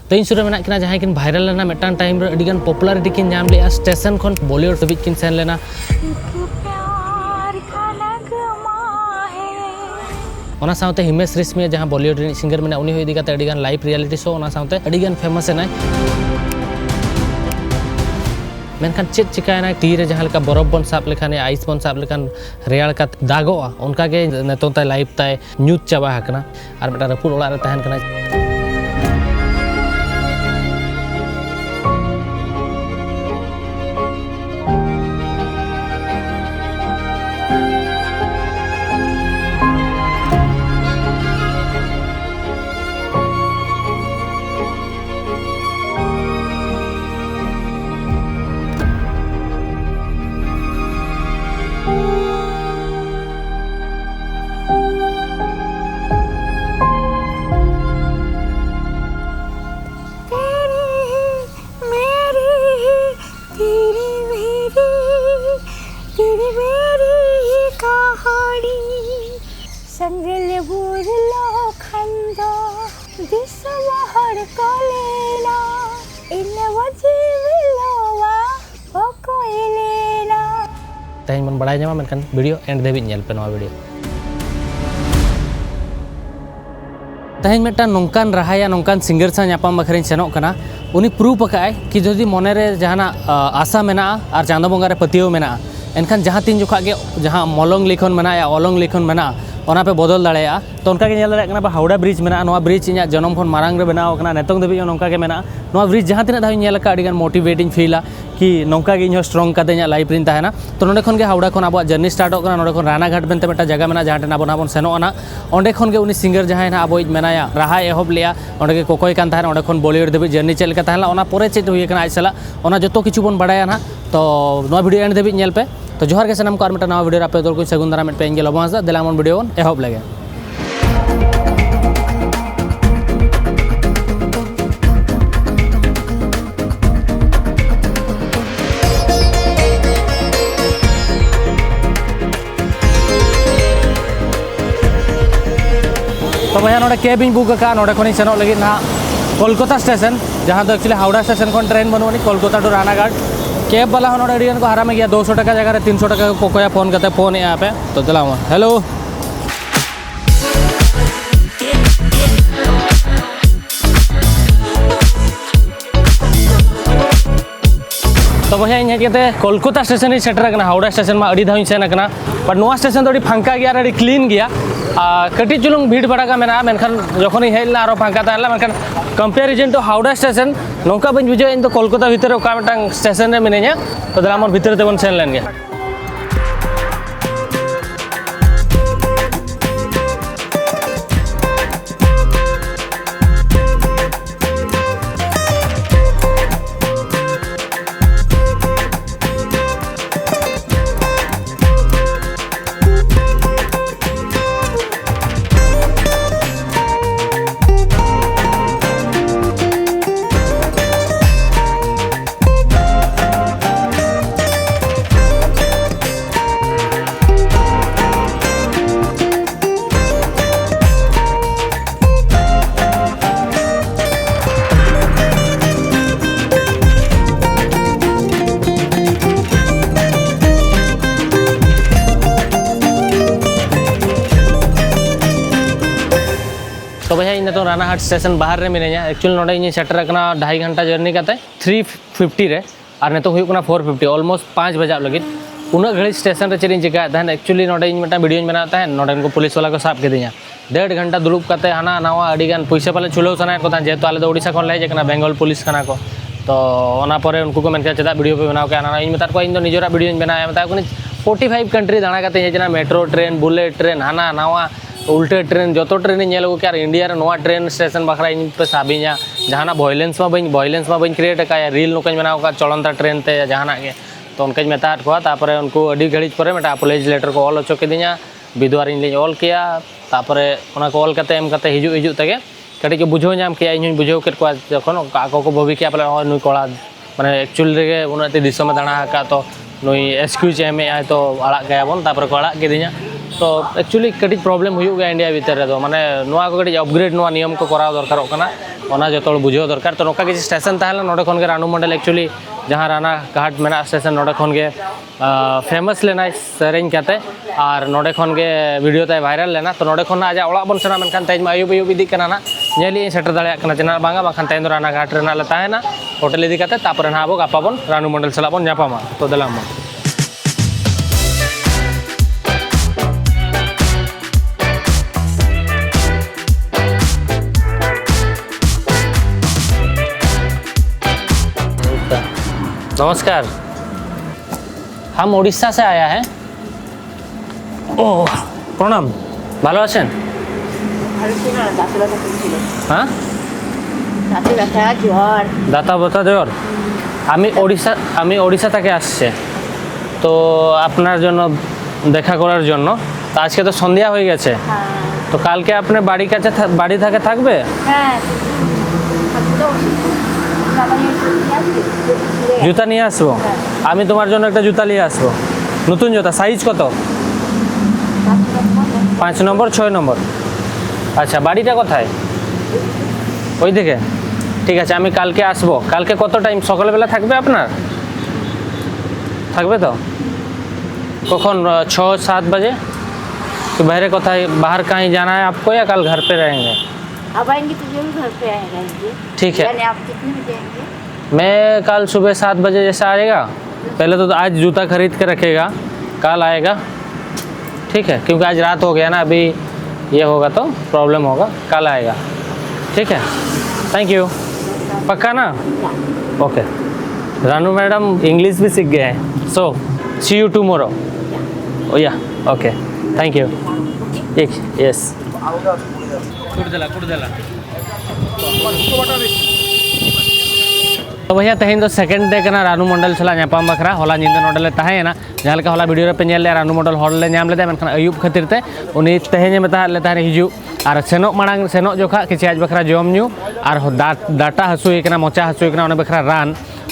तो इन सुर में किना जहां किन वायरल लेना मिटान टाइम रे अडिगान पॉपुलरिटी किन नाम ले स्टेशन खन बॉलीवुड तबिज किन सेन लेना ओना साउते हिमेश रेशमिया जहां बॉलीवुड रे सिंगर में उनी होई दिगाते अडिगान लाइव रियलिटी शो ओना साउते अडिगान फेमस है मेनखान चेक चिकायना टी रे जहां लेका बरफ बन साब लेखान आइस बन साब लेखान रेयाड़ का दागोआ उनका के नेतों ताय लाइव ताय न्यूज चाबा हकना और बेटा रपुर ओला रे तहन कना संगल बुरलो खंदो दिसमहर कोलेना इन वजीविलोवा ओकोइलेना तहन मन बड़ाय Jama मेनखान video and Devi nail पे नवा वीडियो तहन मेटा नोंकान रहाया नोंकान सिंगर सा नापाम बखरिन सेनोक कना उनी प्रूफ अकाय कि जदि मने रे जहाना आशा मेना और चांदो बंगा रे पतियो मेना एनखान जहां तीन जोखा के जहां मलंग लिखन मेना या अलंग लिखन मेना ओना पे बदल दाड़ेया तो उनका के नेल दाड़े हावड़ा ब्रिज मेना नोआ ब्रिज इना जन्म खन मारांग रे बनाव कना नेतों दबी नोंका के मेना नोआ ब्रिज जहां तिना धाव नेल का अडिगान मोटिवेटिंग फीला कि नोंका गे इन स्ट्रॉन्ग काते इना लाइफ रिन ताहेना तो नोंडे खन के हावड़ा खन आबो जर्नी स्टार्ट कना नोंडे खन रानाघाट बेनते मेटा जगह मेना जहां टेना बनाबोन सेनोना ओंडे खन के उनी सिंगर जहां ना आबो मेनाया राहा एहब लिया ओंडे के कोकोय कान ताहेना ओंडे खन बॉलीवुड दबी जर्नी चल का ताहेला ओना परे चेत हुई कना आइसला ओना जतो किछु बोन बडाया ना तो नोआ वीडियो एंड दबी नेल पे तो जोहार के सनम को आर मेटा नवा वीडियो आपे दल को सगुन दारा मेट पे इंगे लबोसा देलामन वीडियो एहब लगे तो भैया नोडे कैब इन बुक का नोडे खन सेनो लगी ना कोलकाता स्टेशन जहां तो एक्चुअली हावड़ा स्टेशन खन ट्रेन बनवानी कोलकाता टू रानाघाट कैब वाला हन नोडे को हराम गया 200 टका जगह 300 टका को कोया फोन करते फोन यहाँ पे तो दिलाओ हेलो तो भैया इन हेते कोलकाता स्टेशन ही सेटर करना हावड़ा स्टेशन में अड़ी धाव सेन करना पर नोआ स्टेशन तो फांका गया अड़ी क्लीन गया कटी चुलुंग भीड़ बड़ा का मेना मेनखान जखन हेलना आरो फांका ताहला मेनखान कंपेरिजन टू हावड़ा स्टेशन नौका बन बुझे इन तो कोलकाता भीतर ओका मिटांग स्टेशन रे मिने냐 तो दलामन भीतर तेबन सेन लेन गया तो भैया इन तो रानाघाट स्टेशन बाहर रे मिने냐 एक्चुअली नोडे इन सेटर करना 2.5 घंटा जर्नी काते 350 रे और नेतो हुई 450 ऑलमोस्ट 5 बजे लगे उना घड़ी स्टेशन रे चेरिन चिका था एक्चुअली नोडे इन मेटा वीडियो बनाता है नोडे को पुलिस वाला को साब के दिया 1.5 घंटा दुलुब काते हाना नावा अडिगान पैसा पाले चुलो सना को जेतो आले ओडिशा खन ले जेकना बेंगल पुलिस खाना को तो ओना परे उनको को मेनका चेदा वीडियो पे बनाव के आना इन मेता को इन निजरा वीडियो बनाया मेता को 45 कंट्री दाणा काते हेजना मेट्रो ट्रेन बुलेट ट्रेन हाना नावा उल्टे ट्रेन जो ट्रेन नेलो के इंडिया रे नोआ ट्रेन स्टेशन बखरा इन पे साबि냐 जहाना वॉयलेंस में बन क्रिएट का रील नोकन बनाव का चलनता ट्रेन ते जहाना के तो उनके मेता को तापरे उनको अडी घड़ी पर मेटा अपोलॉजी लेटर को ऑल होचो के दि냐 विधवा इन ऑल किया तापरे उना को ऑल करते एम करते हिजु तगे कटी के बुझो नाम किया इन बुझो के जखन आको को भवि किया पले नुई कोड़ा माने एक्चुअली रे उनाते दिसम दाणा का तो नुई एक्सक्यूज एम तो आड़ा गया बन तापरे को आड़ा के दि냐 तो एक्चुअली कटी प्रॉब्लम हुई गया इंडिया भीतर रे माने नोआ को कटी अपग्रेड नोआ नियम को कराव दरकार कना ओना जतो बुझो दरकार तो नोका किसी स्टेशन ताहला नोडे खन के रानू मंडल एक्चुअली जहाँ राना घाट मेना स्टेशन नोडे खन के फेमस लेना सेरेंज काते और नोडे खन के वीडियो ताय वायरल लेना तो नोडे खन आजा ओड़ा बन सेना मनखान तेज आयुब आयुब इदी कना ना नेली सेटर दाड़े कना चेना बांगा बाखान तेज राना घाट रेना ले ताहेना होटल इदी काते तापर ना आबो गापा बन रानू मंडल सला बन जापामा तो देलाम नमस्कार हम उड़ीसा से आया है ओह प्रणाम ভালো আছেন হ্যাঁ দাঁতা ব্যথা জ্বর আমি ওড়িশা থেকে আসছে তো আপনার জন্য দেখা করার জন্য তো আজকে তো সন্ধ্যা হয়ে গেছে তো কালকে আপনার বাড়ির কাছে বাড়ি থেকে থাকবে হ্যাঁ জুতা নিয়ে আসবো আমি তোমার জন্য একটা জুতা নিয়ে আসবো নতুন জুতা সাইজ কত 5 নম্বর 6 নম্বর আচ্ছা বাড়িটা কোথায় ওই দিকে ঠিক আছে আমি কালকে আসবো কালকে কত টাইম সকালবেলা থাকবে আপনার থাকবে তো কখন 6-7 बजे तो बहरे कोথায় बाहर कहीं जाना है आपको या कल घर पे रहेंगे अब आएंगे तो जरूर घर पे आएंगे ठीक है यानी आप कितने बजे आएंगे मैं कल सुबह 7 बजे जैसा आएगा पहले तो आज जूता खरीद के रखेगा कल आएगा ठीक है क्योंकि आज रात हो गया ना अभी ये होगा तो प्रॉब्लम होगा कल आएगा ठीक है थैंक यू पक्का ना ओके रानू मैडम इंग्लिश भी सीख गए हैं सो सी यू टुमारो ओ या ओके थैंक यू एक यस तो भैया तेहन तो सेकेंड डे करना रानू मंडल चला नापाम बखरा होला निंदा नोडले ताहेना जहाँ लगा होला वीडियो रे पे नेल रानू मंडल हॉल ले नाम लेदे मनखान अयुब खातिर ते उनी तेहन मेता लेता हिजू और सेनो मांग सेनो जोखा किसी आज बखरा जम न्यू और डाटा हसुई कना मोचा हसुई कना ओने बखरा रान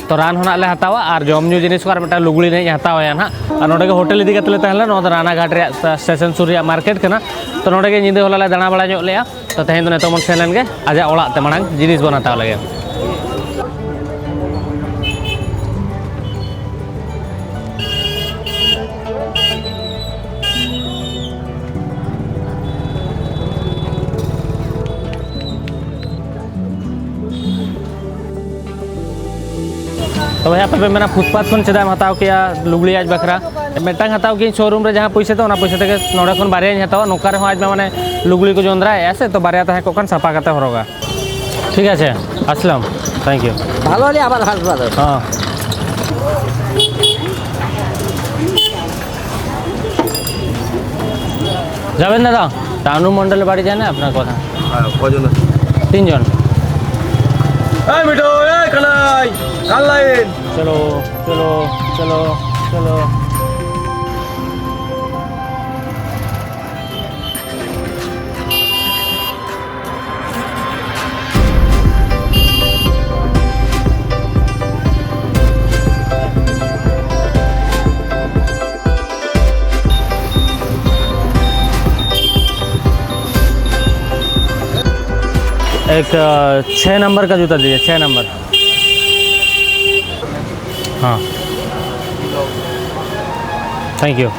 तो रान होना ले हतावा और जम न्यू जिनिस को और मेटा लुगड़ी नहीं हतावा ना और नोडे के होटल इदी कतले ताहला नो राना घाट रे स्टेशन सूर्या मार्केट कना तो नोडे के निंदे होला ले दाना बड़ा जो लेया तो तेहन तो नेतो मन सेलन के आजा ओड़ा ते मांग जिनिस बनाता लगे तो भैया पे मेरा फुटपाथ खन चेदा हताव किया लुगड़ी आज बखरा मेटांग हताव की शोरूम रे जहाँ पैसे तो पैसे तक नोड़े खन बारे हतावा नौकर आज में माने लुगड़ी को जोंदरा है ऐसे तो बारे आता है कोकन साफा करते होगा ठीक है असलम थैंक यू ভালো হলে আবার হাসবো हाँ যাবেন দাদা রানু মন্ডলের বাড়ি যায় না আপনার কথা কজন 3 জন এই মিঠু এই কালাই কাল লাইন चलो चलो चलो चलो एक 6 नंबर का जूता दीजिए 6 नंबर हाँ थैंक यू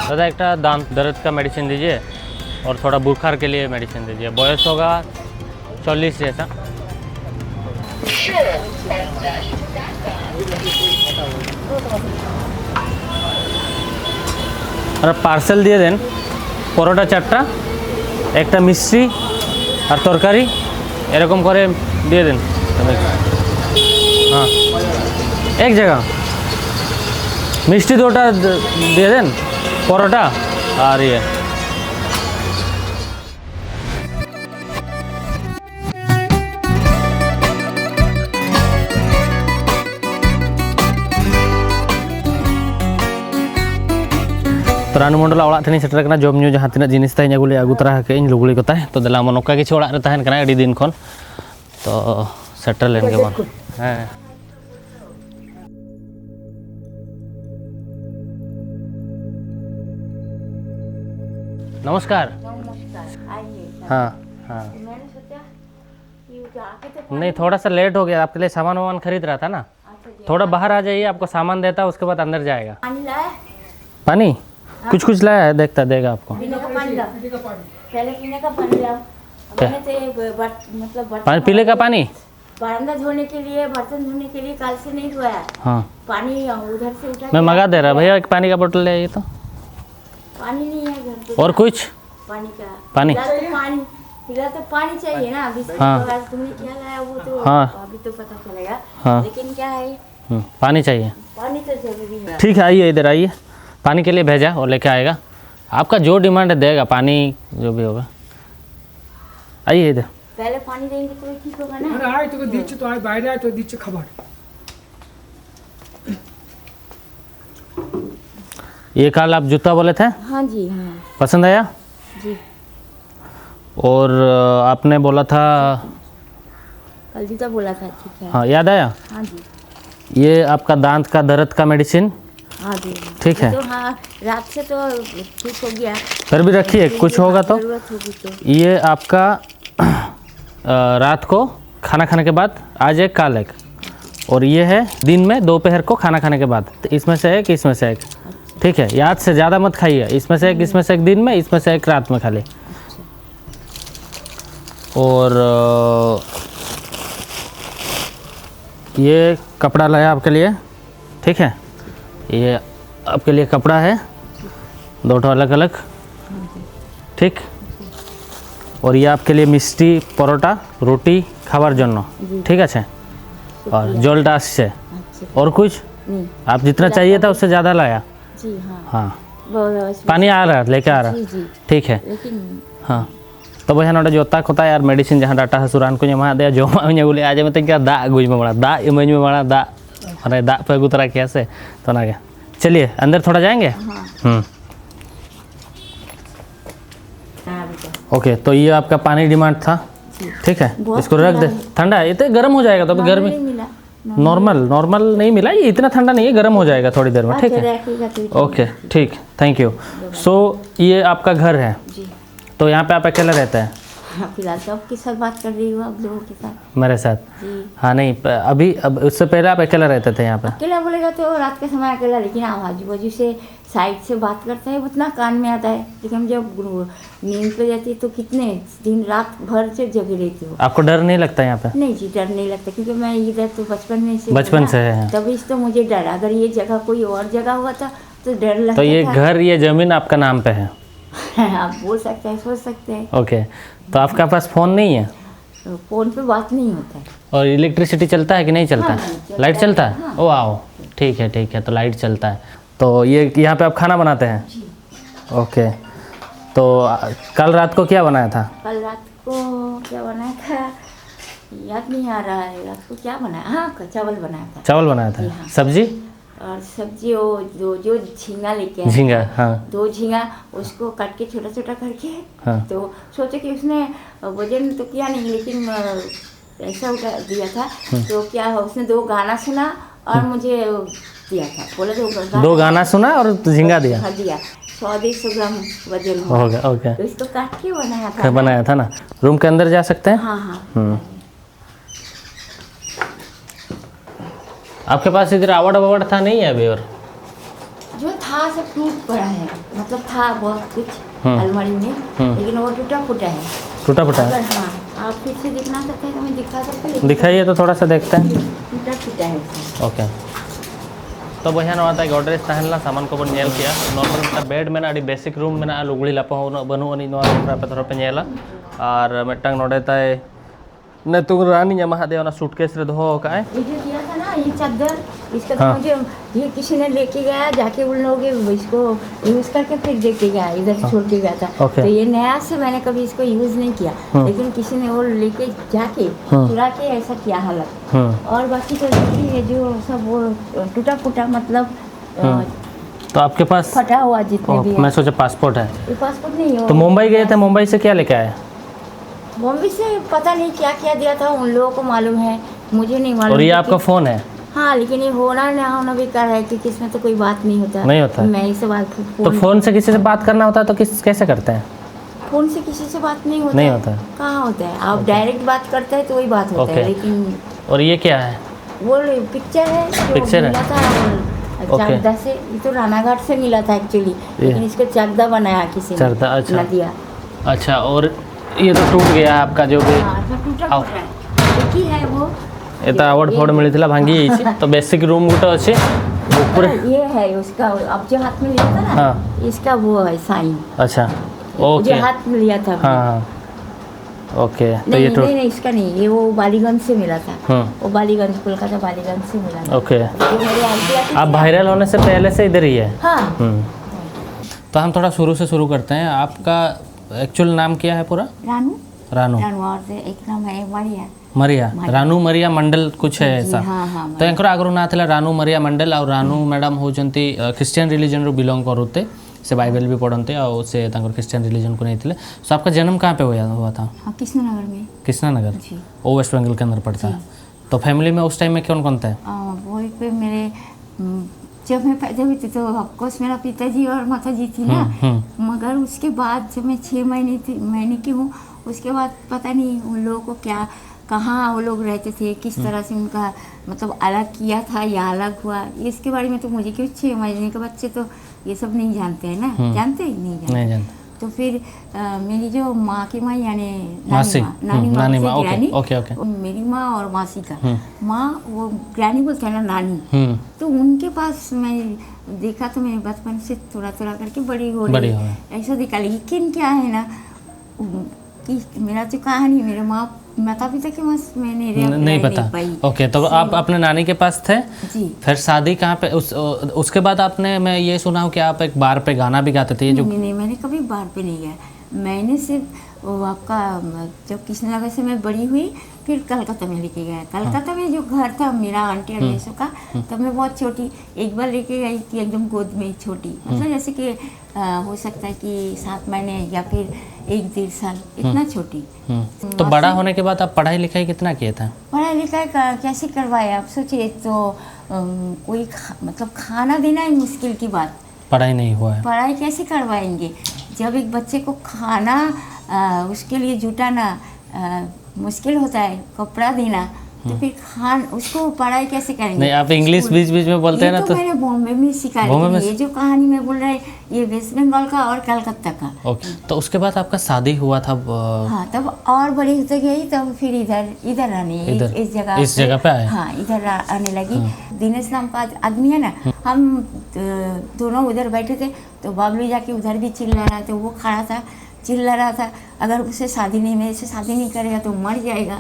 दादा एक दांत दर्द का मेडिसिन दीजिए और थोड़ा बुखार के लिए मेडिसिन दीजिए बयस होगा 40 जैसा और पार्सल दिए दें পরোটা 4টা একটা মিষ্টি আর তরকারি এরকম করে দিয়ে দেন हाँ एक जगह मिष्टी 2টা দিয়ে দেন পরোটা আর ये रानू मंडल ओड़ा ठेनी सेटर कना जम न्यू जहाँ तीना जिनिस ताई अगू तरा के लुगड़ी को ताय तो दिला नौका किसी ओड़ा रे तहन कना अड़ी दिन खन तो सेटर लेन के बन हाँ नमस्कार। नमस्कार, आइए। हाँ हाँ। तो मैंने सोचा कि वो आके तो नहीं, थोड़ा सा लेट हो गया, आपके लिए सामान वामान खरीद रहा था ना। अच्छा जी। थोड़ा बाहर आ जाइए, आपको सामान देता उसके बाद अंदर जाएगा। पानी लाया? पानी कुछ कुछ लाया है, देखता देगा आपको। पीने का पानी लाओ। पहले पीने का पानी लाओ। मैंने तो ये मतलब पानी पीले का पानी। बरामदा धोने के लिए, बर्तन धोने के लिए कल से नहीं हुआ है। हाँ, पानी उधर से उठा मैं मंगा दे रहा भैया, एक पानी का बोतल ले आइए तो। पानी नहीं है घर पे। और कुछ पानी का पानी? फिलहाल तो पानी चाहिए ना अभी। हाँ। तुमने क्या लाया वो तो हाँ। अभी तो पता चलेगा। हाँ। लेकिन क्या है, पानी चाहिए। पानी तो जरूरी है। ठीक है, आइए इधर आइए, पानी के लिए भेजा और लेके आएगा। आपका जो डिमांड है देगा, पानी जो भी होगा। आइए इधर। पहले पानी देंगे तो ठीक होगा ना। মানে আয় তোকে দিচ্ছি তো আয় বাইরে আয় তো দিচ্ছে খাবার ये कल आप जूता बोले थे, हाँ जी। हाँ पसंद आया? जी। और आपने बोला था, कल जूता बोला था, ठीक है। हाँ याद आया, हाँ जी। ये आपका दांत का दर्द का मेडिसिन, हाँ जी। ठीक है। तो हाँ, रात से तो ठीक हो गया। फिर भी रखिए, कुछ होगा तो। जरूरत होगी तो। ये आपका रात को खाना खाने के बाद आज एक काल एक, और ये है दिन में दोपहर को खाना खाने के बाद। तो इसमें से एक, इसमें से एक, ठीक है। याद से ज़्यादा मत खाइए, इसमें से एक, इसमें से एक दिन में, इसमें से एक रात में खा ले। और ये कपड़ा लाया आपके लिए, ठीक है। ये आपके लिए कपड़ा है, दो ठो अलग अलग, ठीक। और ये आपके लिए मिष्टी, परोटा, रोटी खावार जन्नो, ठीक है। और जलटा आसছে। अच्छा। और कुछ नहीं आप जितना चाहिए था उससे ज़्यादा लाया। जी। हाँ हाँ, बस। पानी आ रहा, लेके आ रहा, जी जी। ठीक है। लेकिन हाँ, तो बहन नोडे जोता खोता यार मेडिसिन जहाँ डाटा हसुरान को एमा दे जोमा अगुले आज में क्या दा अगुज में बड़ा दा इमेज में बड़ा दा माने दा पे अगू तरह कैसे तो ना गया। चलिए अंदर थोड़ा जाएंगे। हाँ बेटा। ओके, तो ये आपका पानी डिमांड था, जी। ठीक है। बहुत इसको रख दे, ठंडा है। ठंडा है, इतने गर्म हो जाएगा तो अभी गर्मी। नहीं मिला। नॉर्मल नहीं मिला, ये इतना ठंडा नहीं है, गर्म हो जाएगा थोड़ी देर में, ठीक है। रखिएगा तो। ओके ठीक, थैंक यू। सो ये आपका घर है, जी। तो यहाँ पे आप अकेला रहते हैं? हाँ, फिलहाल तो आपके साथ बात कर रही हूँ, आप लोगों के साथ। मेरे साथ? जी। हाँ नहीं, अभी अब उससे पहले आप अकेला रहते थे यहाँ पे? अकेला बोलेगा तो रात के समय अकेला, लेकिन आजू बाजू से साइड से बात करता है उतना कान में आता है। लेकिन हम जब नींद पे जाती है तो कितने दिन रात भर से जगे रहती हूँ। आपको डर नहीं लगता यहाँ पे? नहीं जी, डर नहीं लगता, क्योंकि मैं इधर तो बचपन बचपन हूँ से ना, है। तभी तो मुझे डर। अगर ये जगह कोई और जगह हुआ था तो डर लगता तो ये था। घर, ये ज़मीन आपका नाम पे है? आप बोल सकते हैं, सोच सकते हैं। ओके, तो आपका पास फ़ोन नहीं है? तो फोन पे बात नहीं होता है। और इलेक्ट्रिसिटी चलता है कि नहीं चलता हाँ, है? चलता लाइट है, चलता है? हाँ। ओ आओ, ठीक है, तो लाइट चलता है। तो ये यहाँ पे आप खाना बनाते हैं? ओके, तो कल रात को क्या बनाया था? कल रात को क्या बनाया था याद नहीं आ रहा है। रात को क्या बनाया, हाँ चावल बनाया था। चावल बनाया था। जी, हाँ। सब्जी? और सब्जी वो जो झींगा लेके आया झींगा, था, हाँ। 2 झींगा उसको काट के छोटा छोटा करके। हाँ। तो सोचे कि उसने वजन तो किया नहीं, लेकिन ऐसा उठा दिया था। तो क्या उसने 2 गाना सुना और मुझे दिया था, बोला 2 गाना सुना और झींगा दिया? हाँ दिया। 100-150 ग्राम वजन हो गया, ओके। तो इसको काट के बनाया था। बनाया था ना। रूम के अंदर जा सकते हैं? हाँ हाँ। आपके पास इधर आवड़ था नहीं है अभी? और जो था सब टूट पड़ा है, मतलब था बहुत कुछ अलमारी में, लेकिन वो टूटा फूटा है। टूटा फूटा है? अगर हाँ आप फिर से दिखना सकते हैं तो मैं दिखा सकती हूँ। दिखाइए तो थोड़ा सा देखते हैं। टूटा फूटा है। ओके, तो बहन नवाता गोडरेज तहलना सामान को बन नेल किया। नॉर्मल बेड में अभी बेसिक रूम में लुगड़ी लापा बनू अनी थोड़ा पे नेला और मिट्टांग नोडे ताय ने तू रानी जमा दे ना सूटकेस रे दोहो का है। ये जो किया था ना ये चादर, इसका तो हाँ। मुझे ये किसी ने लेके गया, जाके उन लोगों के इसको यूज़ करके फिर देके गया, इधर से छोड़ के गया था। ओके। तो ये नया से मैंने कभी इसको यूज़ नहीं किया, लेकिन किसी ने वो लेके जाके चुरा के ऐसा किया हालत। और बाकी तो ये जो सब वो टूटा फूटा, मतलब तो आपके पास फटा हुआ जितने भी मैं है। सोचा पासपोर्ट है। ये पासपोर्ट नहीं हो। तो मुंबई गए थे, मुंबई से क्या लेके आए? बॉम्बे से पता नहीं क्या क्या दिया था, उन लोगों को मालूम है, मुझे नहीं मालूम। और ये आपका फ़ोन है? हाँ, लेकिन ये होना ना होना बेकार है, क्योंकि इसमें तो कोई बात नहीं होता। नहीं होता। मैं इस बात तो फ़ोन से किसी से बात करना होता है तो कैसे करते हैं? फोन से किसी से बात नहीं होता। नहीं होता। कहाँ होता है? आप डायरेक्ट बात करते हैं तो वही बात होता है, ओके। लेकिन और ये क्या है? वो पिक्चर है जो पिक्चर है? मिला था ओके। चाकदा से। ये तो रानाघाट से मिला था एक्चुअली, लेकिन इसको चाकदा बनाया किसी ने, चाकदा, अच्छा। नदिया। अच्छा, और ये तो टूट गया है आपका जो भी हाँ, सब टूटा आओ। फूटा है। एक ही है वो। ये तो अवार्ड फोड़ मिली भांगी जाइए तो बेसिक रूम गुटे अच्छे ऊपर। ये है उसका, अब जो हाथ में लिया था ना, हाँ। इसका वो है साइन। अच्छा, जो ओके। हाथ में लिया था। हाँ हाँ, ओके। तो नहीं ये नहीं नहीं, इसका नहीं, ये वो बालीगंज से मिला था। हम्म, वो बालीगंज, कोलकाता बालीगंज से मिला था। ओके। ये मेरी आंटी आती आप थी। वायरल होने से पहले से इधर ही है? हाँ। तो हम थोड़ा शुरू से शुरू करते हैं। आपका एक्चुअल नाम क्या है पूरा? रानू। रानू रानू, और से एक नाम है मारिया। मरिया। रानू मरिया मंडल कुछ है जी, ऐसा? हाँ हाँ। तो एंकर आगरू ना था रानू मरिया मंडल, और रानू मैडम होचंती क्रिश्चियन रिलीजन रू बिलोंग करुते, से बाइबल भी पढ़ते और से क्रिश्चियन रिलीजन को नहीं थे। सो आपका जन्म कहाँ पे हुआ था? हाँ, कृष्णनगर में। कृष्णानगर, जी। वो वेस्ट बंगाल के अंदर पड़ता है। तो फैमिली में उस टाइम में कौन कौन था? वही पे मेरे जब मैं पैदा हुई थी तो ऑफकोर्स मेरा पिताजी और माताजी थी ना। मगर उसके बाद जब मैं 6 महीने की हूँ, उसके बाद पता नहीं उन लोगों को क्या, कहाँ वो लोग रहते थे, किस तरह से उनका मतलब अलग किया था या अलग हुआ, इसके बारे में तो मुझे, क्यों 6 महीने के बच्चे तो ये सब नहीं जानते हैं ना। जानते ही नहीं जानते। नहीं जानते। तो फिर मेरी जो माँ की माँ यानी मासी। नानी माँ, ओके, ग्रैनी, ओके, ओके। मेरी माँ और मासी का माँ, वो ग्रैनी बोलते हैं ना, नानी। तो उनके पास मैं देखा तो मैं बचपन से थोड़ा थोड़ा करके बड़ी हो रही ऐसा दिखा। लेकिन क्या है ना कि मेरा जो कहानी मेरे माता पिता के पास मैंने नहीं पता। ओके, तो आप अपने नानी के पास थे जी। फिर शादी कहाँ पे उसके बाद आपने, मैं ये सुना हूँ कि आप एक बार पे गाना भी गाते थे, ये जो नहीं, मैंने कभी बार पे नहीं गया। मैंने सिर्फ वो आपका जब कृष्णनगर से मैं बड़ी हुई, फिर कलकत्ता में लेके गया। कलकत्ता में जो घर था मेरा आंटी अनेसो का, तब मैं बहुत छोटी, एक बार लेके गई थी एकदम गोद में छोटी, मतलब जैसे कि हो सकता है कि 7 महीने या फिर 1-1.5 साल, इतना छोटी। तो बड़ा होने के बाद आप पढ़ाई लिखाई कितना किए थे? पढ़ाई लिखाई कैसे करवाए आप सोचिए। तो कोई मतलब खाना देना ही मुश्किल की बात, पढ़ाई नहीं हुआ है। पढ़ाई कैसे करवाएंगे जब एक बच्चे को खाना उसके लिए जुटाना मुश्किल होता है, कपड़ा देना, तो फिर उसको पढ़ाई कैसे करेंगे? नहीं, आप इंग्लिश बीच बीच में बोलते हैं ना, तो मैंने बॉम्बे में सीखा है। ये जो कहानी मैं बोल रहा है, ये वेस्ट बंगाल का और कलकत्ता का। ओके, तो उसके बाद आपका शादी हुआ था? हाँ, तब और बड़ी होते गई, तब फिर इधर आने, इस जगह पे आए। हाँ, इधर आने लगी। दिनेश नाम का आदमी है ना, हम दोनों उधर बैठे थे, तो बाबलू जाके उधर भी चिल्ला रहा था। वो खड़ा था, चिल्ला रहा था, अगर उसे शादी नहीं, मेरे से शादी नहीं करेगा तो मर जाएगा।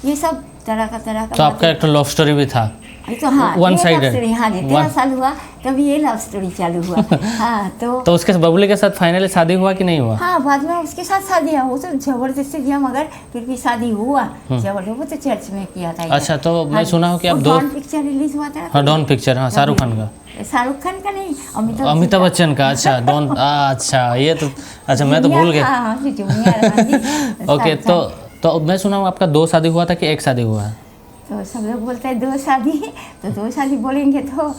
ये सब तरह का। तो आपका एक लव स्टोरी भी था? तो हाँ, वन साइडेड। हाँ जी, 13 साल हुआ तभी ये लव स्टोरी चालू हुआ। हाँ, तो उसके बबली के साथ फाइनली शादी हुआ कि नहीं हुआ? हाँ, बाद में उसके साथ शादी हुआ। वो तो जबरदस्ती किया, मगर फिर भी शादी हुआ। जबरदस्ती, वो तो चर्च में किया था। अच्छा, तो मैं सुना हूँ कि आप डॉन पिक्चर रिलीज हुआ था। हाँ, डॉन पिक्चर, हाँ, शाहरुख खान का। शाहरुख खान का नहीं, अमिताभ बच्चन का। अच्छा, डॉन, अच्छा, ये तो, अच्छा मैं तो भूल गया। ओके, तो मैं सुना हूँ आपका 2 शादी हुआ था कि 1 शादी हुआ है? तो सब लोग बोलते हैं 2 शादी, तो 2 शादी बोलेंगे तो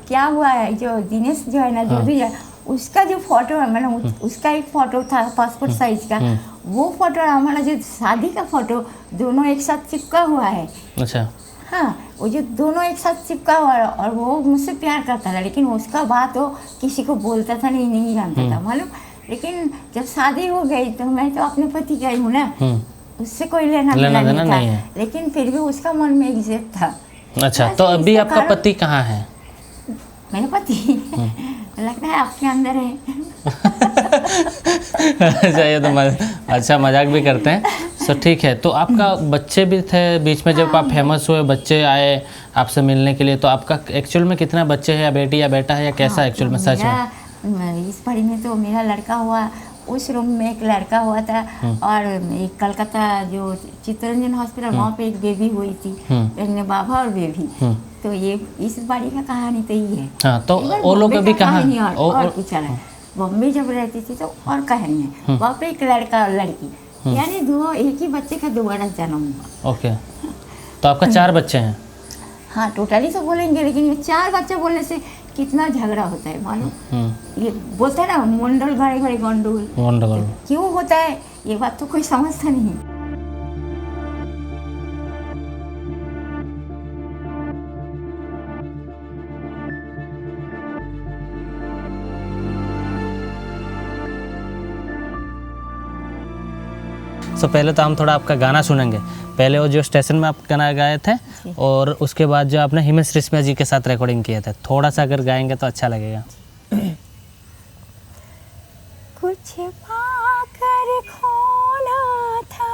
क्या हुआ है। जो दिनेश जो है ना, जो उसका जो फोटो है, मतलब उसका एक फोटो था पासपोर्ट साइज का, वो फोटो हमारा जो शादी का फोटो दोनों एक साथ चिपका हुआ है। अच्छा। हाँ, वो जो दोनों एक साथ चिपका हुआ है, और वो मुझसे प्यार करता था, लेकिन उसका बात वो किसी को बोलता था नहीं जानता था, मालूम। लेकिन जब शादी हो गई तो मैं तो अपने पति का ही हूँ ना, उससे कोई लेना देना नहीं था। लेकिन फिर भी उसका मन में इज्जत था। अच्छा, तो अभी आपका पति कहाँ है? मेरा पति लगता है आपके अंदर है। अच्छा, ये तो अच्छा मजाक भी करते हैं। सो ठीक है, तो आपका बच्चे भी थे बीच में, जब आप फेमस हुए, बच्चे आए आपसे मिलने के लिए, तो आपका एक्चुअल में कितना बच्चे हैं, या बेटी या बेटा है, या कैसा एक्चुअल में सच में? इस पढ़ी में तो मेरा लड़का हुआ, उस रूम में एक लड़का हुआ था, और एक कलकत्ता जो चित्तरंजन हॉस्पिटल, वहाँ पे एक बेबी हुई थी, एक बाबा और बेबी। तो ये इस बाड़ी का कहानी तो ये है। हाँ, तो वो लोग अभी कहाँ? और कुछ है, बॉम्बे जब रहती थी तो और कहानी है। वहाँ पे एक लड़का और लड़की, यानी एक ही बच्चे का दोबारा जन्म हुआ। ओके, तो आपका 4 बच्चे हैं? हाँ टोटली तो बोलेंगे, लेकिन ये 4 बच्चे बोलने से कितना झगड़ा होता है मालूम। ये बोलते हैं ना मंडल घरे घरे गंडोल, वंडरफुल। क्यों होता है ये बात तो कोई समझता नहीं। तो पहले तो हम थोड़ा आपका गाना सुनेंगे। पहले वो जो स्टेशन में आप गाना गाए थे और उसके बाद जो आपने हिमेश रेशमिया जी के साथ रिकॉर्डिंग किए थे, थोड़ा सा अगर गाएंगे तो अच्छा लगेगा। कुछ पाकर खोना था,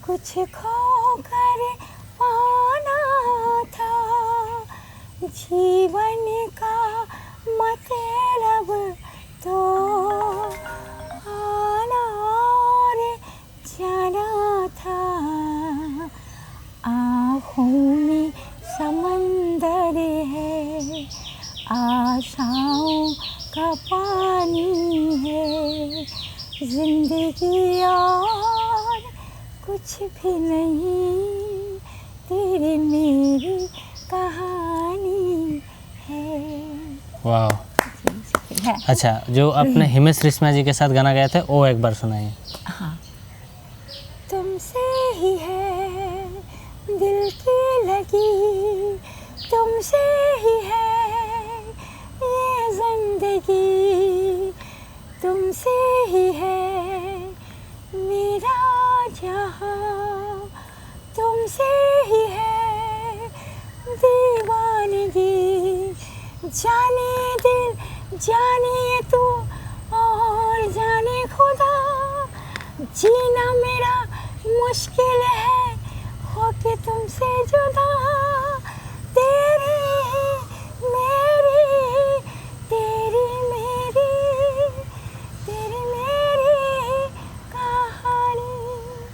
कुछ खोकर पाना था, जीवन का मतलब तो आना और जाना था। आँखों में समंदर है, आशाओं का पानी है, जिंदगी और कुछ भी नहीं, तेरी मेरी कहानी है। वाह, अच्छा, जो आपने हिमेश रेशमिया जी के साथ गाना गाया था वो एक बार सुनाइए। हाँ, तुमसे ही है दिल की लगी, तुमसे ही है ये जिंदगी, तुमसे ही है मेरा जहां, तुमसे ही है दीवानगी, जाने दिल जाने तू और जाने खुदा, जीना मेरा मुश्किल है होके तुमसे जुदा, तेरी मेरी तेरी मेरी तेरी मेरी कहानी।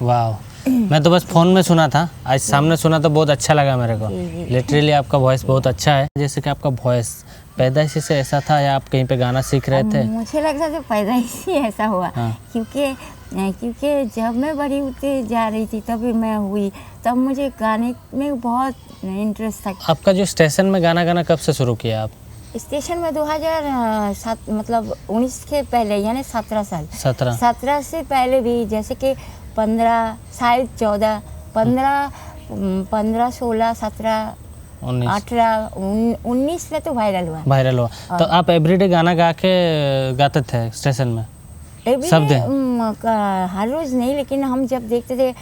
वाह, मैं तो बस फ़ोन में सुना था, आज सामने सुना तो बहुत अच्छा लगा मेरे को। लिटरली आपका वॉइस बहुत अच्छा है। जैसे कि आपका वॉइस पैदाइशी से ऐसा था या आप कहीं पे गाना सीख रहे थे? मुझे लगता था पैदाइशी ऐसा हुआ। हाँ। क्योंकि जब मैं बड़ी होती जा रही थी तभी मैं हुई, तब मुझे गाने में बहुत इंटरेस्ट था। आपका जो स्टेशन में गाना गाना कब से शुरू किया आप? स्टेशन में 2007 मतलब 19 के पहले, यानी 17 साल। 17 से पहले भी, जैसे कि 15 शायद 14 15 15 16 17 18 19 में तो वायरल हुआ। तो आप एवरीडे गाना गाते थे स्टेशन में? सब दिन? हर रोज़ नहीं, लेकिन हम जब देखते थे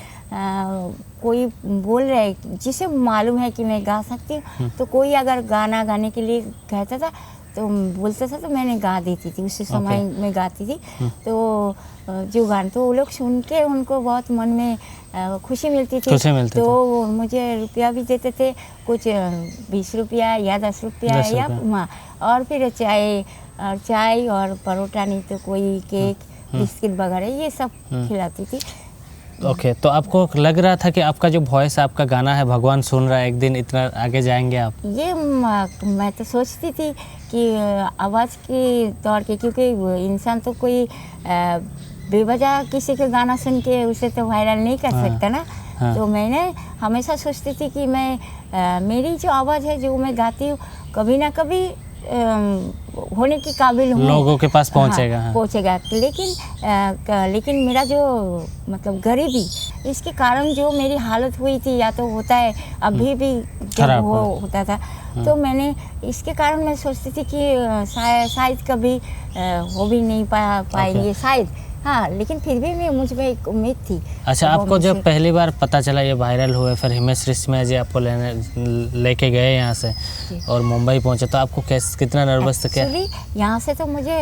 कोई बोल रहा है जिसे मालूम है कि मैं गा सकती हूँ, तो कोई अगर गाना गाने के लिए कहता था तो बोलता था, तो मैंने गा देती थी। उसी समय में गाती थी। तो जो गाने तो वो लोग सुन के उनको बहुत मन में खुशी मिलती थी। तो मुझे रुपया भी देते थे, कुछ 20 रुपया या 10 रुपया या और फिर चाय और परोठा, नहीं तो कोई केक बिस्किट वगैरह ये सब खिलाती थी। ओके, तो आपको लग रहा था कि आपका जो वॉइस, आपका गाना है, भगवान सुन रहा है, एक दिन इतना आगे जाएंगे आप? ये मैं तो सोचती थी कि आवाज़ के तौर के, क्योंकि इंसान तो कोई बेवजह किसी का गाना सुन के उसे तो वायरल नहीं कर सकता ना। तो मैंने हमेशा सोचती थी कि मैं मेरी जो आवाज़ है, जो मैं गाती हूँ, कभी ना कभी होने के काबिल हूँ, लोगों के पास पहुँचेगा। पहुँचेगा। लेकिन मेरा जो मतलब गरीबी, इसके कारण जो मेरी हालत हुई थी, या तो होता है अभी भी जब वो होता था, तो मैंने इसके कारण मैं सोचती थी कि शायद कभी हो भी नहीं पाएंगे शायद। हाँ, लेकिन फिर भी मुझ में एक उम्मीद थी। अच्छा, आपको जब पहली बार पता चला ये वायरल हुए, फिर हिमेश रेशमिया जी आपको लेके गए यहाँ से और मुंबई पहुँचे, तो आपको कितना नर्वस था? क्या यहाँ से तो मुझे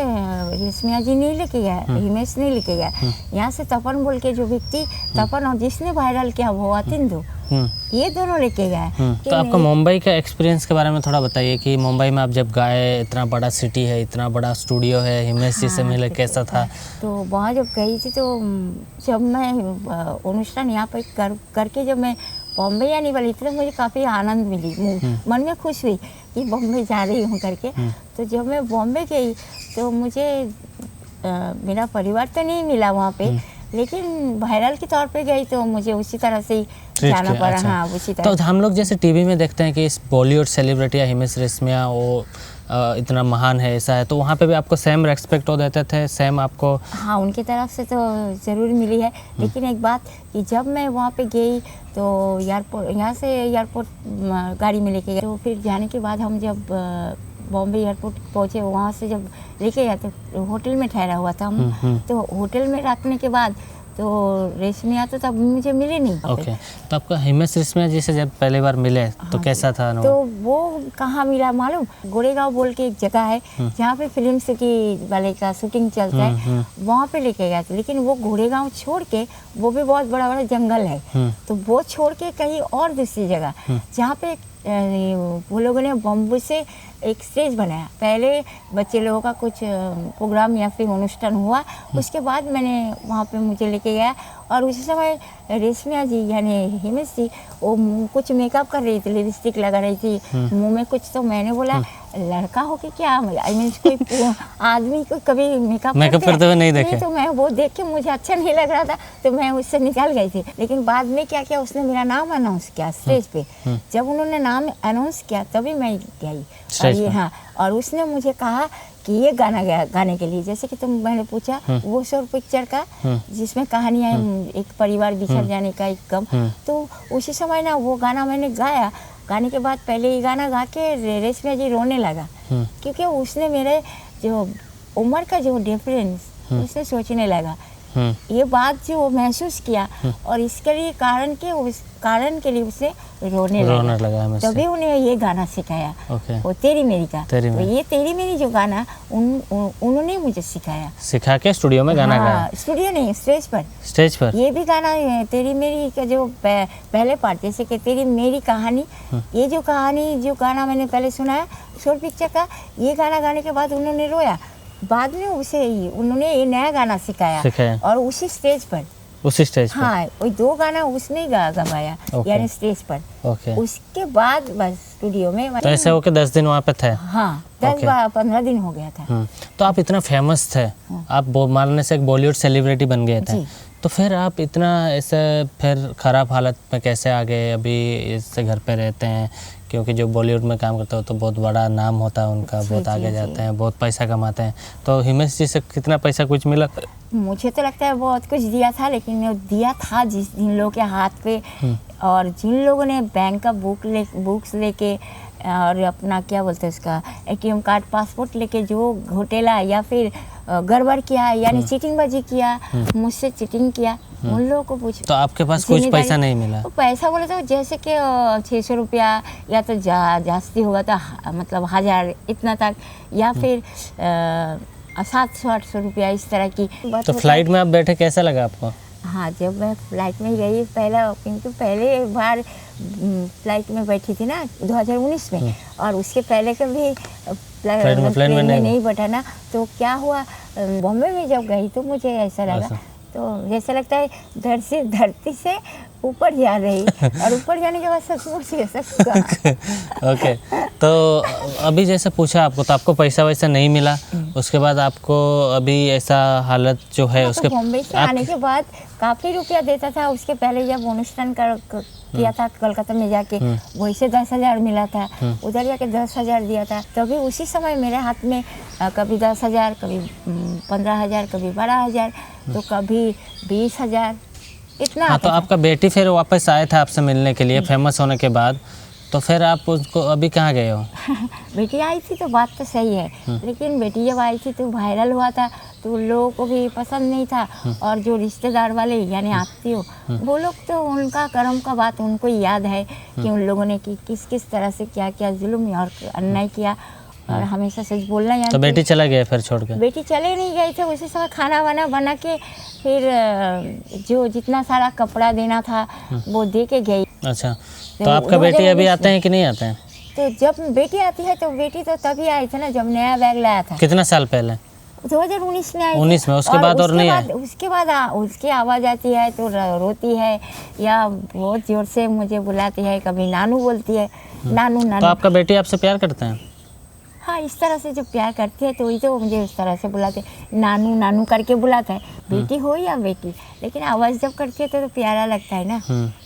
रेशमिया जी नहीं लेके गया, हिमेश नहीं लेके गया। यहाँ से तपन बोल के जो व्यक्ति, तपन और जिसने वायरल किया वो अतिंदु, ये दोनों लेके गए। तो आपका मुंबई का एक्सपीरियंस के बारे में थोड़ा बताइए कि मुंबई में आप जब गाए, इतना बड़ा सिटी है, इतना बड़ा स्टूडियो है, हिमेश जी से मिले, कैसा था? तो वहाँ जब गई थी, तो जब मैं अनुष्ठान यहाँ पर करके जब मैं बॉम्बे आने वाली थी, तो मुझे काफ़ी आनंद मिली, मन में खुश हुई कि बॉम्बे जा रही हूँ करके। तो जब मैं बॉम्बे गई तो मुझे मेरा परिवार तो नहीं मिला वहाँ पे, लेकिन वायरल के तौर पे गई तो मुझे उसी तरह से ही ट्रीट जाना किया, पड़ा। अच्छा। हाँ, उसी तरह। तो हम लोग जैसे टीवी में देखते हैं कि इस बॉलीवुड सेलिब्रिटी या हिमेश रेशमिया वो इतना महान है, ऐसा है, तो वहाँ पे भी आपको सेम रेस्पेक्ट हो देते थे, सेम आपको? हाँ, उनकी तरफ से तो ज़रूर मिली है, लेकिन एक बात कि जब मैं वहाँ पे गई तो एयरपोर्ट, यहाँ से एयरपोर्ट गाड़ी में लेके गए, तो फिर जाने के बाद हम जब बॉम्बे एयरपोर्ट पहुँचे, वहाँ से जब लेके गए तो होटल में ठहरा हुआ था हम। तो होटल में रखने के बाद तो रेशमिया तो तब मुझे मिली नहीं। ओके, तो आपको हिमेश रेशमिया जी से जब पहले बार मिले तो कैसा था अनुभव? तो वो कहाँ मिला मालूम? गोरेगांव बोल के एक जगह है जहाँ पे फिल्म सिटी वाले का शूटिंग चलता है, वहाँ पे लेके गया था। लेकिन वो गोरेगांव छोड़ के, वो भी बहुत बड़ा बड़ा जंगल है, तो वो छोड़ के कहीं और दूसरी जगह जहाँ पे वो लोगों ने बम्बू से एक स्टेज बनाया। पहले बच्चे लोगों का कुछ प्रोग्राम या फिर अनुष्ठान हुआ, उसके बाद मैंने वहाँ पे मुझे लेके गया। और उसी समय रेशमिया जी यानी हिमेश जी वो कुछ मेकअप कर रही थी, लिपस्टिक लगा रही थी मुंह में कुछ, तो मैंने बोला लड़का हो के क्या, आई मीन कोई आदमी को कभी मेकअप करते हुए नहीं देखे? तो मैं वो देख के मुझे अच्छा नहीं लग रहा था, तो मैं उससे निकल गई थी। लेकिन बाद में क्या किया, उसने मेरा नाम अनाउंस किया स्टेज पे। जब उन्होंने नाम अनाउंस किया तभी मैं गई। और ये हाँ, और उसने मुझे कहा कि ये गाना गाने के लिए, जैसे कि तुम मैंने पूछा वो शोर पिक्चर का जिसमें कहानी है एक परिवार बिछड़ जाने का, एक गम, तो उसी समय ना वो गाना मैंने गाया। गाने के बाद पहले ये गाना गा के रेशमिया जी रोने लगा, क्योंकि उसने मेरे जो उम्र का जो डिफरेंस उसने सोचने लगा, ये बात जो वो महसूस किया, और इसके लिए कारण के लिए उसे रोने लगा। तभी उन्हें ये गाना सिखाया, वो तेरी मेरी का। तो ये तेरी मेरी जो गाना उन्होंने मुझे सिखा के स्टूडियो में गाना गाया? स्टूडियो नहीं, स्टेज पर ये भी गाना तेरी मेरी का जो पहले पार्ट, जैसे कि तेरी मेरी कहानी, ये जो कहानी जो गाना मैंने पहले सुनाया शोर पिक्चर का, ये गाना गाने के बाद उन्होंने रोया। बाद में उन्होंने ये नया गाना सिखाया और उसी स्टेज पर हाँ, वही 2 गाना उसने गवाया यानी स्टेज पर। उसके बाद बस स्टूडियो में, तो ऐसे होके 10 दिन वहाँ पे थे? हाँ, 10-15 दिन हो गया था। तो आप इतना फेमस थे, आप मानने से एक बॉलीवुड सेलिब्रिटी बन गए थे, तो फिर आप इतना ऐसे फिर ख़राब हालत में कैसे आ गए? अभी इससे घर पे रहते हैं, क्योंकि जो बॉलीवुड में काम करते हो तो बहुत बड़ा नाम होता है उनका, बहुत आगे जाते हैं, बहुत पैसा कमाते हैं। तो हिमेश जी से कितना पैसा कुछ मिला? मुझे तो लगता है बहुत कुछ दिया था, लेकिन वो दिया था जिन लोगों के हाथ पे, और जिन लोगों ने बैंक का बुक्स लेके और अपना क्या बोलते हैं उसका ATM कार्ड, पासपोर्ट लेके जो घोटेला या फिर गड़बड़ किया यानी चीटिंगबाजी किया, मुझसे चीटिंग किया, उन लोगों को पूछ। तो आपके पास कुछ पैसा नहीं मिला? तो पैसा बोले तो जैसे कि 600 रुपया या तो जास्ती होगा तो मतलब 1000 इतना तक, या फिर 700-800 रुपया इस तरह की। तो फ्लाइट में आप बैठे, कैसा लगा आपको? हाँ, जब मैं फ्लाइट में गई क्योंकि पहले बार फ्लाइट में बैठी थी ना 2019 में, और उसके पहले कभी प्लेन में नहीं बैठा ना, तो क्या हुआ बॉम्बे में जब गई तो मुझे ऐसा लगा, तो जैसा लगता है धरती से ऊपर जा रही, और ऊपर जाने के बाद सब ओके। तो अभी जैसे पूछा आपको, तो आपको पैसा वैसा नहीं मिला, उसके बाद आपको अभी ऐसा हालत जो है उसके बॉम्बे से आने के बाद काफ़ी रुपया देता था। उसके पहले जब अनुष्ठान किया था कलकत्ता में जाके, वही से 10,000 मिला था, उधर जाके 10,000 दिया था। तभी उसी समय मेरे हाथ में कभी 10,000, कभी 15,000, कभी 12,000, तो कभी 20,000 इतना। हाँ, तो आपका बेटी फिर वापस आया था आपसे मिलने के लिए फेमस होने के बाद, तो फिर आप उसको अभी कहाँ गए हो? बेटी आई थी तो बात तो सही है, लेकिन बेटी जब आई थी तो वायरल हुआ था, तो लोगों को भी पसंद नहीं था, और जो रिश्तेदार वाले यानी आत्मीय वो लोग तो उनका कर्म का बात उनको याद है कि उन लोगों ने किस किस तरह से क्या क्या जुल्म और अन्याय किया, और हमेशा सच बोलना याद। तो बेटी चला गया फिर छोड़ के? बेटी चले नहीं गई थे, उसी समय खाना वाना बना के फिर जो जितना सारा कपड़ा देना था वो दे के गई। अच्छा, तो आपका बेटी अभी आते हैं कि नहीं आते हैं? तो जब बेटी आती है तो बेटी तो तभी आई थी ना जब नया बैग लाया था। कितना साल पहले? 2019 में आई। 19 में, उसके बाद और नहीं आए? उसके बाद उसकी आवाज़ आती है तो रोती है या बहुत जोर से मुझे बुलाती है, कभी नानू बोलती है, नानू नानू। तो आपका बेटी आपसे प्यार करते हैं? हाँ, इस तरह से जब प्यार करते हैं तो वही तो मुझे उस तरह से बुलाते, नानू नानू करके बुलाता है, बेटी हो या बेटी, लेकिन आवाज़ जब करते हैं तो प्यारा लगता है ना,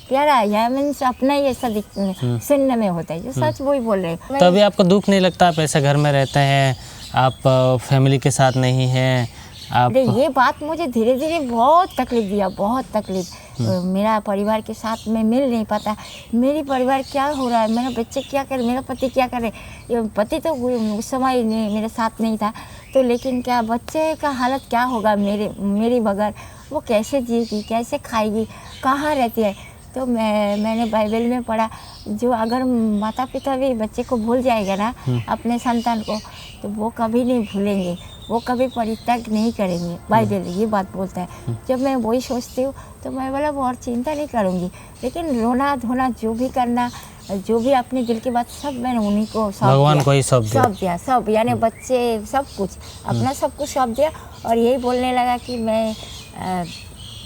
प्यारा या मीन्स अपना ही ऐसा सुनने में होता है, जो सच वही बोल रहे हैं। तो अभी आपको दुख नहीं लगता, आप ऐसे घर में रहते हैं, आप फैमिली के साथ नहीं हैं आप? ये बात मुझे धीरे धीरे बहुत तकलीफ दिया, बहुत तकलीफ। मेरा परिवार के साथ में मिल नहीं पाता, मेरी परिवार क्या हो रहा है, मेरा बच्चे क्या कर, मेरा पति क्या कर रहे, पति तो उस समय मेरे साथ नहीं था, तो लेकिन क्या बच्चे का हालत क्या होगा मेरी बगैर, वो कैसे जिएगी, कैसे खाएगी, कहाँ रहती है। तो मैंने बाइबल में पढ़ा, जो अगर माता पिता भी बच्चे को भूल जाएगा ना, अपने संतान को, तो वो कभी नहीं भूलेंगे, वो कभी परित्याग नहीं करेंगे। बाइबल ये बात बोलता है। जब मैं वही सोचती हूँ तो मैं बोला और चिंता नहीं करूँगी, लेकिन रोना धोना जो भी करना, जो भी अपने दिल की बात सब मैंने उन्हीं को भगवान को ही सौंप दिया, सब यानी बच्चे सब कुछ अपना सब कुछ सौंप दिया, और यही बोलने लगा कि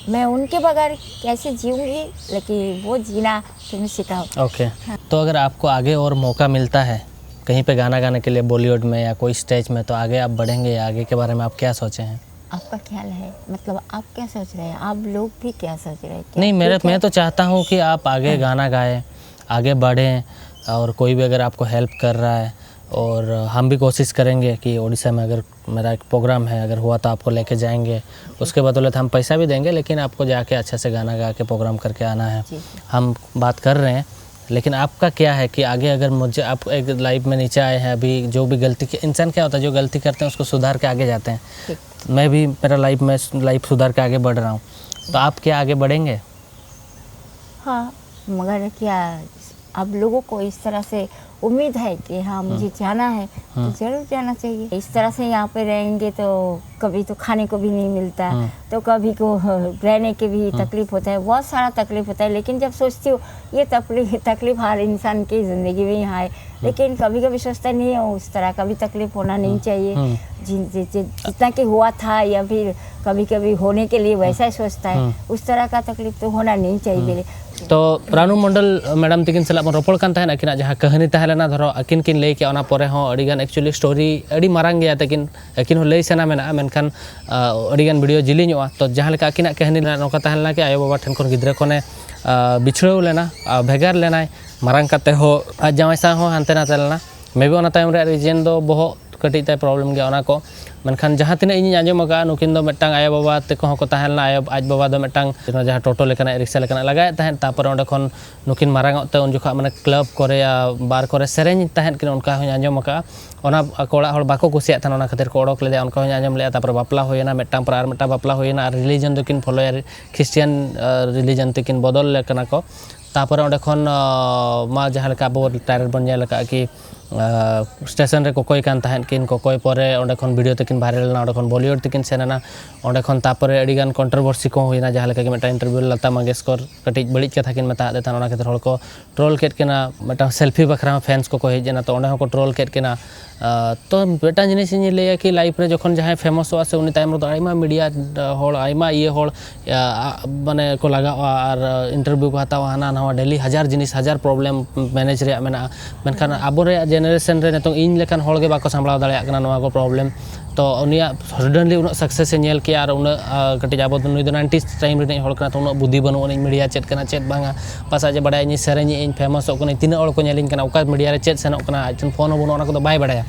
मैं उनके बगैर कैसे जीऊँगी, लेकिन वो जीना तुम्हें सिखाओ। ओके। तो अगर आपको आगे और मौका मिलता है कहीं पे गाना गाने के लिए बॉलीवुड में या कोई स्टेज में, तो आगे आप बढ़ेंगे या आगे के बारे में आप क्या सोचे हैं? आपका ख्याल है, मतलब आप क्या सोच रहे हैं, आप लोग भी क्या सोच रहे हैं? नहीं, मैं तो चाहता हूँ कि आप आगे गाना गाएं, आगे बढ़ें, और कोई भी अगर आपको हेल्प कर रहा है, और हम भी कोशिश करेंगे कि उड़ीसा में अगर मेरा एक प्रोग्राम है, अगर हुआ तो आपको लेके जाएंगे, उसके बदौलत हम पैसा भी देंगे, लेकिन आपको जाके अच्छे से गाना गा के प्रोग्राम करके आना है। हम बात कर रहे हैं, लेकिन आपका क्या है कि आगे अगर मुझे आप एक लाइफ में नीचे आए हैं, अभी जो भी गलती इंसान क्या होता है, जो गलती करते हैं उसको सुधार के आगे जाते हैं। मैं भी मेरा लाइफ सुधार के आगे बढ़ रहा हूँ, तो आप क्या आगे बढ़ेंगे? हाँ, मगर क्या आप लोगों को इस तरह से उम्मीद है कि हाँ मुझे जाना है, तो जरूर जाना चाहिए। इस तरह से यहाँ पे रहेंगे तो कभी तो खाने को भी नहीं मिलता, तो कभी को रहने के भी तकलीफ होता है, बहुत सारा तकलीफ होता है। लेकिन जब सोचती हूँ ये तकलीफ हर इंसान की ज़िंदगी में यहाँ है, लेकिन कभी कभी सोचता नहीं है उस तरह कभी तकलीफ होना नहीं चाहिए, जितना कि हुआ था, या फिर कभी कभी होने के लिए वैसा ही सोचता है, उस तरह का तकलीफ तो होना नहीं चाहिए मेरे। तो रानू मंडल मैडम तकिन सलाह बन रोपड़ कान तहन अकिना जहाँ कहानी तहलेना धरो अकिन किन लई के ओना परे हो अडिगान एक्चुअली स्टोरी अडी मारांग गया तकिन अकिन हो लई सेना मेना मेनखान अडिगान वीडियो जिलिñoa तो जहाँ लेका अकिना कहानी नोका तहलना के आयो बाबा ठेन खन गिद्रा कोने बिछड़ाव लेना भेगार लेना मारांग काते हो आज जावाई सा हो हानते नाते लेना मे भी ओना तायम रे रीजन दो बहुत कटिज ताय प्रॉब्लम गया ओना को मेनखान जहाँ तीन इन आंजम का नुकिन दो मेटांग आयो बाबा तेको हो को तहलना आयो आज बाबा दो मेटांग जहाँ टोटो लेकना रिक्शा लेकना लगाए तहन तापर ओंडे खन नुकिन मारांग ते उन जोखा माने क्लब करे या बार करे सेरेंज तहन किन उनका हो आंजम का ओना कोड़ा हर बाको कुसिया तहन ओना खातिर को ओडक ले उनका हो आंजम ले तापर बापला होयना मेटांग पर आर मेटा बापला होयना रिलीजन दो किन फॉलो क्रिश्चियन रिलीजन ते किन बदल लेकना को तापर ओंडे खन मा जहाँ लेका अब टायर बन जाए लेका कि स्टेशन रे कोकोय कान तहन किन कोकोय परे ओंडे खन वीडियो तकिन वायरल ना ओंडे खन बॉलीवुड तकिन सेना ओंडे खन तापरे अडिगान कंट्रोवर्सी को होइना जहाँ लेका कि मेटा इंटरव्यू लता मंगेशकर कटिज बड़िज कथा किन मता देता ओना खातिर हर को ट्रोल केट केना मेटा सेल्फी बखरा फैंस को हेजना तो ओंडे हो को ट्रोल केट केना तो बेटा जिनिस इन लैया कि लाइफ रे जखन जहाँ फेमस हो से उनी तायम रे आइमा मीडिया होड़ आइमा ये होड़ माने को लगा और इंटरव्यू को हतावा हाना नवा डेली हजार जिनिस हजार प्रॉब्लम मैनेज रे मेना मेनखान आबो रे जेनरेशन रे नितों इन लेकान होड़ गे बाको सांभलाव दाड़ेया कना नवा को प्रॉब्लम तो उनिया सडनली उन सक्सेस नेल के और उन कटिज अब नुई दो 90s टाइम रे होड़ कना तो उन बुद्धि बनु उन मीडिया चेत कना चेत बांगा पासा जे बडाय नि सेरेंज इन फेमस ओकने तीन होड़ को नेलिन कना ओका मीडिया रे चेत सेनोक कना आजन फोन बनु ओना को बाय बडाया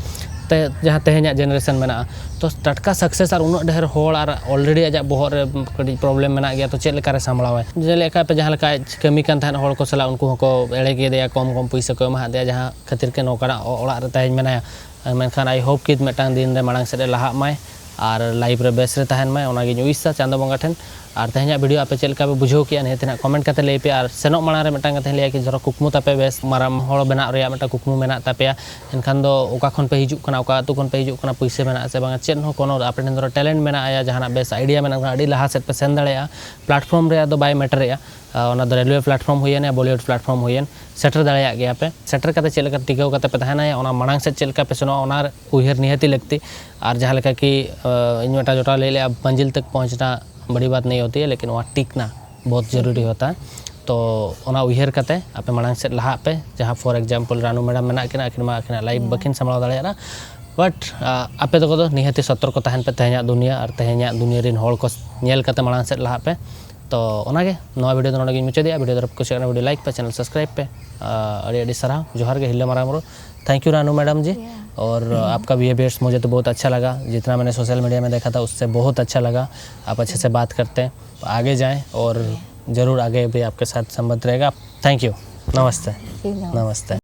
ते जहाँ तेहना जेनरेशन मेना तो टटका सक्सेस और उन ढेर होड़ और ऑलरेडी आज बहर रे कटिज प्रॉब्लम मेना गया तो चेत लेका रे सांभलावाय जेलेका पे जहाँ लेका कमी कान थान होड़ को सला उनको को एड़े के देया कम कम पैसा को एमा दे जहाँ खातिर के नोकरा ओड़ा रे तहन मेना मेनखान आई होप कि मेटांग दिन रे मांग से लाहा माय और लाइफ रे बेस रे तहन माय ओना गे उइसा चांदो बंगा ठेन और तेहना वीडियो आपे चेलका पे बुझाव किया ने तेना कमेंट करते लई पे और सेनो मांग रे मेटांग कथे लैया कि जरो कुकमु तापे बेस माराम होड़ बना रे मेटा कुकमु मेना तापेया एनखान दो ओका खन पे हिजुक कना ओका अतु खन पे हिजुक कना पैसे मेना से बांगा चेन हो कोनो आपे दो टैलेंट मेना आया जहाना बेस आइडिया मेना अडी लाहा सेट पे सेन दाड़ेया प्लेटफॉर्म रे दो बाय मैटर रे ओना दो रेलवे प्लेटफॉर्म होयन या बॉलीवुड प्लेटफॉर्म होयन सेटर दाड़ेया गया पे सेटर करते चेलका टिकाव करते पे तहना ओना मांग से चेलका पे सनो ओना उहर निहती लगती और जहाँ लेका कि इन मेटा जोटा ले ले अब मंजिल तक पहुँचना बड़ी बात नहीं होती है, लेकिन वहाँ टिकना बहुत ज़रूरी होता है। तो ओना उयहर कते आपे मांग से लहा पे जहाँ फॉर एग्जाम्पल रानू मैडम मेना किना आखिन लाइफ बकिन सामलाव दाड़ा बट आपे तो निहाती सतर्क तहन पे तेहना दुनिया और तेहना दुनिया रिन हॉल को नेल कते मांग से लहा पे तो ओनागे नवा वीडियो नोडे गिन मुचादिया वीडियो तरफ कुछ वीडियो लाइक पे चैनल सब्सक्राइब पे अड़ी सराह जोहार के हिल्ला मारा मरो थैंक यू रानू मैडम जी। और आपका बिहेवियर्स मुझे तो बहुत अच्छा लगा, जितना मैंने सोशल मीडिया में देखा था उससे बहुत अच्छा लगा। आप अच्छे से बात करते हैं, आगे जाएं और ज़रूर आगे भी आपके साथ संबंध रहेगा। थैंक यू, नमस्ते। जी, नमस्ते। नमस्ते।